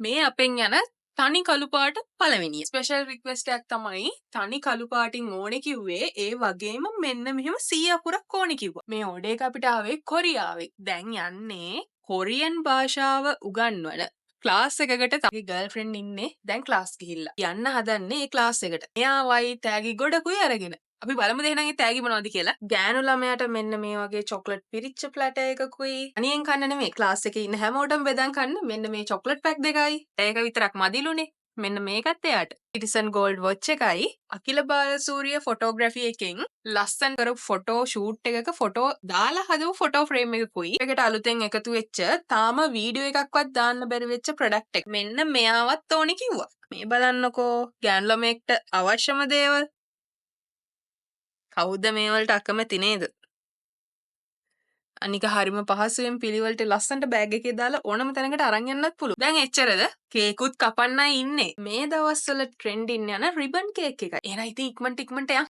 මේ අපෙන් යන තනි කළු පාට පළවෙනිය. ස්පෙෂල් රික්වෙස්ට් එකක් තමයි තනි කළු පාටින් ඕනේ කිව්වේ. ඒ වගේම මෙන්න මෙහෙම 100 අකුරක් ඕනේ කිව්වා. මේ ඕඩර් එක අපිට ආවේ කොරියාවෙන්. දැන් යන්නේ කොරියන් භාෂාව උගන්වන ක්ලාස් එකකට. තගේ ගර්ල්ෆ්‍රෙන්ඩ් ඉන්නේ දැන් ක්ලාස් ගිහිල්ලා. යන්න හදන්නේ ඒ ක්ලාස් එකට. එයාවයි තෑගි ගොඩකුයි අරගෙන. අපි බලමු එහෙනම් ඒ තෑගි මොනවද කියලා. ගෑනු ළමයාට මෙන්න මේ වගේ චොක්ලට් පිරිච්ච ප්ලැටර් එකකුයි. අනියෙන් කන්න නෙමෙයි ක්ලාස් එකේ ඉන්න හැමෝටම බෙදන් කන්න මෙන්න මේ චොක්ලට් පැක් දෙකයි. ඒක විතරක් මදිලුනේ. මෙන්න මේකත් එයාට. සිටිසන් ගෝල්ඩ් වොච් එකයි. අකිල බාලසූරිය ෆොටෝග්‍රැෆි එකෙන් ලස්සන කරපු ෆොටෝ ෂූට් එකක ෆොටෝ දාලා හදපු ෆොටෝ ෆ්‍රේම් එකකුයි. ඒකට අලුතෙන් එකතු වෙච්ච තාම වීඩියෝ එකක්වත් දාන්න බැරි වෙච්ච ප්‍රොඩක්ට් එක. මෙන්න මෙයාවත් ඕනේ කිව්වා. මේ බලන්නකෝ ගෑනු ළමයෙක්ට අවශ්‍යම දේවල්. කවුද මේ වලට අකමැති නේද? අනික හරිම පහසුවෙන් පිළිවෙලට ලස්සනට බෑග් එකේ දාලා ඕනම තැනකට අරන් යන්නත් පුළුවන්. දැන් එච්චරද? කේකුත් කපන්නයි ඉන්නේ. මේ දවස්වල ට්‍රෙන්ඩින් යන රිබන් කේක් එකයි. එහෙනම් ඉතින් ඉක්මනට යන්න.